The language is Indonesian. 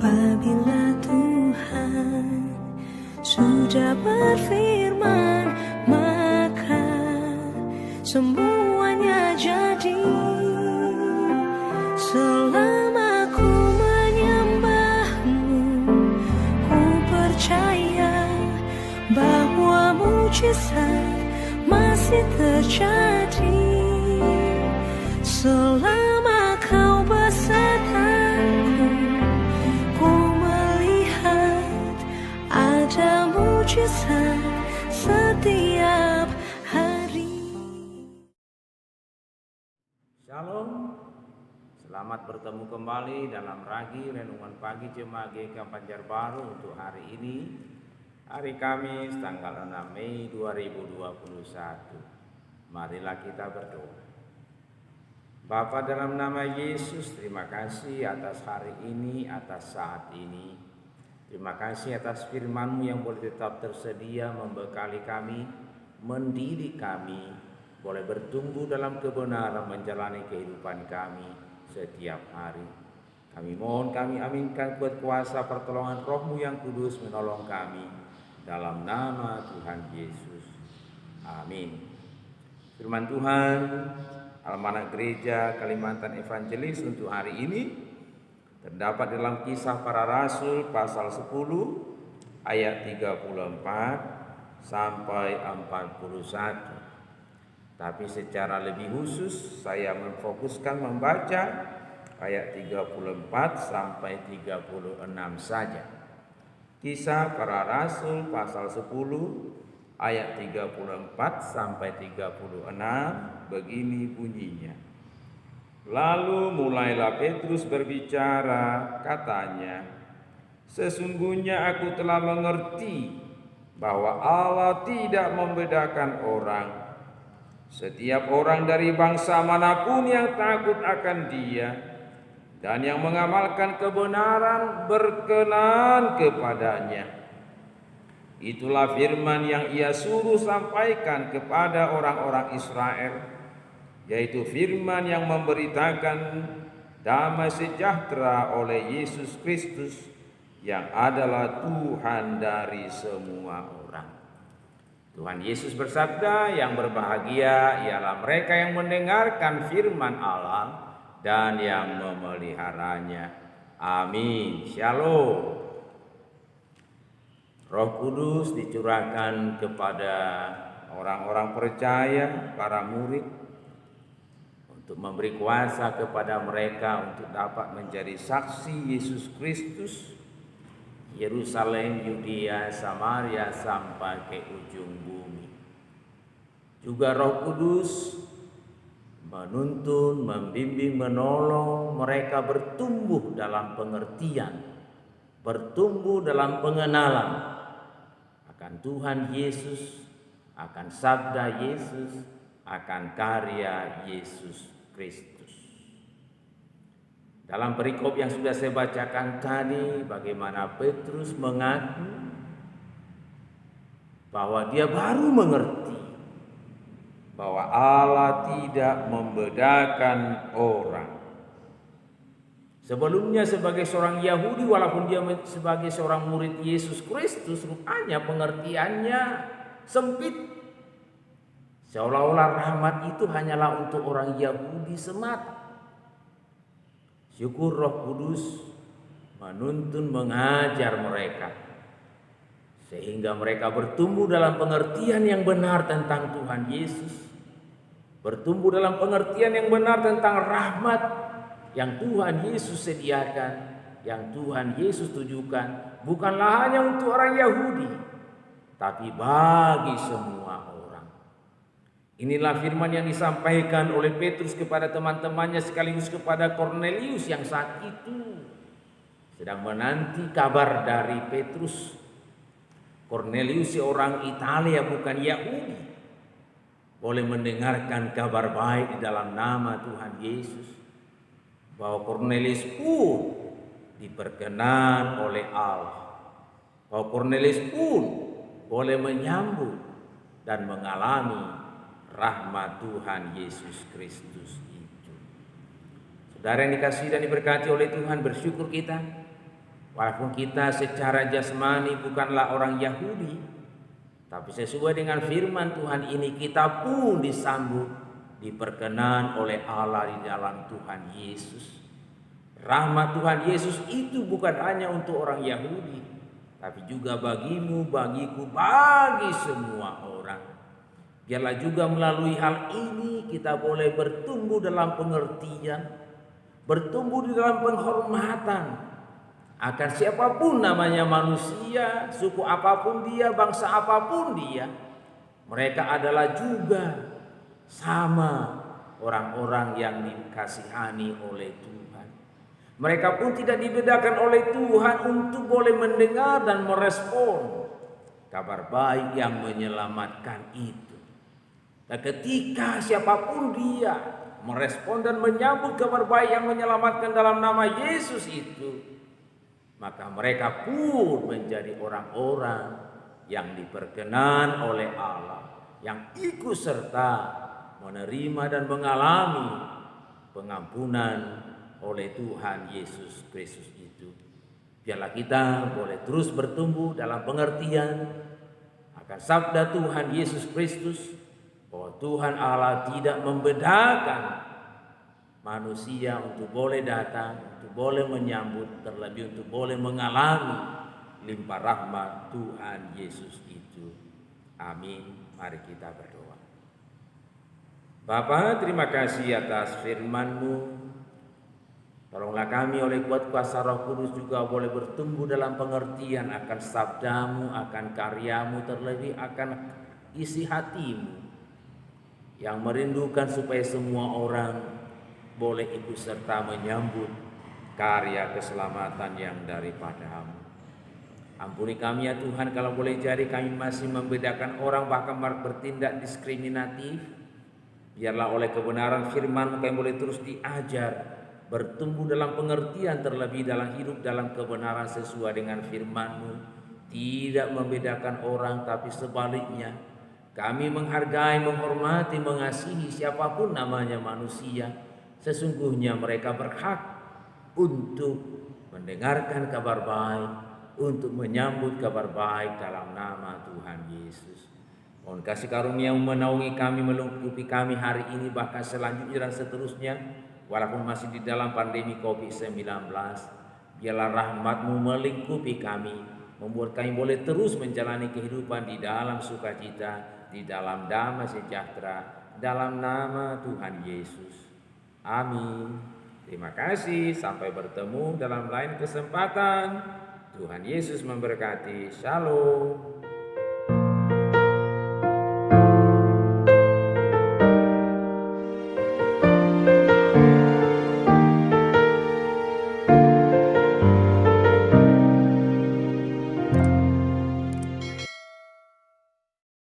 Apabila Tuhan sudah berfirman, maka semuanya jadi. Selama ku menyembahmu, ku percaya bahwa mujizat masih terjadi. Selama kau besertaku, ku melihat ada mujizat setiap hari. Shalom, selamat bertemu kembali dalam Ragi Renungan Pagi Jemaat GK Banjarbaru untuk hari ini, hari Kamis tanggal 6 Mei 2021. Marilah kita berdoa. Bapa, dalam nama Yesus, terima kasih atas hari ini, atas saat ini. Terima kasih atas firman-Mu yang boleh tetap tersedia membekali kami, mendidik kami, boleh bertumbuh dalam kebenaran menjalani kehidupan kami setiap hari. Kami mohon, kami aminkan buat kuasa pertolongan Roh-Mu yang kudus menolong kami, dalam nama Tuhan Yesus. Amin. Firman Tuhan, Almanak Gereja Kalimantan Evangelis untuk hari ini terdapat dalam Kisah Para Rasul pasal 10 ayat 34 sampai 41. Tapi secara lebih khusus saya memfokuskan membaca ayat 34 sampai 36 saja. Kisah Para Rasul pasal 10 ayat 34 sampai 36 begini bunyinya. Lalu mulailah Petrus berbicara, katanya, "Sesungguhnya aku telah mengerti bahwa Allah tidak membedakan orang. Setiap orang dari bangsa manapun yang takut akan Dia dan yang mengamalkan kebenaran berkenan kepadanya. Itulah firman yang Ia suruh sampaikan kepada orang-orang Israel, yaitu firman yang memberitakan damai sejahtera oleh Yesus Kristus yang adalah Tuhan dari semua orang." Tuhan Yesus bersabda, "Yang berbahagia ialah mereka yang mendengarkan firman Allah dan yang memeliharanya." Amin. Shalom. Roh Kudus dicurahkan kepada orang-orang percaya, para murid, untuk memberi kuasa kepada mereka untuk dapat menjadi saksi Yesus Kristus, Yerusalem, Yudea, Samaria, sampai ke ujung bumi. Juga Roh Kudus menuntun, membimbing, menolong mereka bertumbuh dalam pengertian, bertumbuh dalam pengenalan akan Tuhan Yesus, akan sabda Yesus, akan karya Yesus Kristus. Dalam perikop yang sudah saya bacakan tadi, bagaimana Petrus mengaku bahwa dia baru mengerti bahwa Allah tidak membedakan orang. Sebelumnya sebagai seorang Yahudi, walaupun dia sebagai seorang murid Yesus Kristus, rupanya pengertiannya sempit. Seolah-olah rahmat itu hanyalah untuk orang Yahudi semata. Syukur Roh Kudus menuntun, mengajar mereka, sehingga mereka bertumbuh dalam pengertian yang benar tentang Tuhan Yesus, bertumbuh dalam pengertian yang benar tentang rahmat yang Tuhan Yesus sediakan, yang Tuhan Yesus tujukan, bukanlah hanya untuk orang Yahudi, tapi bagi semua orang. Inilah firman yang disampaikan oleh Petrus kepada teman-temannya sekaligus kepada Kornelius yang saat itu sedang menanti kabar dari Petrus. Kornelius seorang Italia, bukan Yahudi, boleh mendengarkan kabar baik di dalam nama Tuhan Yesus, bahwa Kornelius pun diperkenan oleh Allah, bahwa Kornelius pun boleh menyambut dan mengalami rahmat Tuhan Yesus Kristus itu. Saudara yang dikasihi dan diberkati oleh Tuhan, bersyukur kita Walaupun kita secara jasmani bukanlah orang Yahudi, tapi sesuai dengan firman Tuhan ini kita pun disambut, diperkenan oleh Allah di dalam Tuhan Yesus. Rahmat Tuhan Yesus itu bukan hanya untuk orang Yahudi, tapi juga bagimu, bagiku, bagi semua orang. Biarlah juga melalui hal ini kita boleh bertumbuh dalam pengertian, bertumbuh di dalam penghormatan akan siapapun namanya manusia, suku apapun dia, bangsa apapun dia. Mereka adalah juga sama orang-orang yang dikasihani oleh Tuhan. Mereka pun tidak dibedakan oleh Tuhan untuk boleh mendengar dan merespon kabar baik yang menyelamatkan itu. Dan ketika siapapun dia merespon dan menyambut kabar baik yang menyelamatkan dalam nama Yesus itu, maka mereka pun menjadi orang-orang yang diperkenan oleh Allah, yang ikut serta menerima dan mengalami pengampunan oleh Tuhan Yesus Kristus itu. Biarlah kita boleh terus bertumbuh dalam pengertian akan sabda Tuhan Yesus Kristus, bahwa Tuhan Allah tidak membedakan manusia untuk boleh datang, untuk boleh menyambut, terlebih untuk boleh mengalami limpah rahmat Tuhan Yesus itu. Amin. Mari kita berdoa. Bapa, terima kasih atas firman-Mu. Tolonglah kami oleh kuat kuasa Roh Kudus juga boleh bertumbuh dalam pengertian akan sabda-Mu, akan karya-Mu, terlebih akan isi hati-Mu yang merindukan supaya semua orang boleh ikut serta menyambut karya keselamatan yang daripada-Mu. Ampuni kami ya Tuhan kalau boleh jadi kami masih membedakan orang, bahkan bertindak diskriminatif. Biarlah oleh kebenaran firman-Mu kami boleh terus diajar, bertumbuh dalam pengertian, terlebih dalam hidup dalam kebenaran sesuai dengan firman-Mu. Tidak membedakan orang, tapi sebaliknya kami menghargai, menghormati, mengasihi siapapun namanya manusia. Sesungguhnya mereka berhak untuk mendengarkan kabar baik, untuk menyambut kabar baik dalam nama Tuhan Yesus. Mohon kasih karunia menaungi kami, melengkapi kami hari ini, bahkan selanjutnya dan seterusnya. Walaupun masih di dalam pandemi COVID-19, biarlah rahmat-Mu melingkupi kami, membuat kami boleh terus menjalani kehidupan di dalam sukacita, di dalam damai sejahtera, dalam nama Tuhan Yesus. Amin. Terima kasih. Sampai bertemu dalam lain kesempatan. Tuhan Yesus memberkati. Shalom.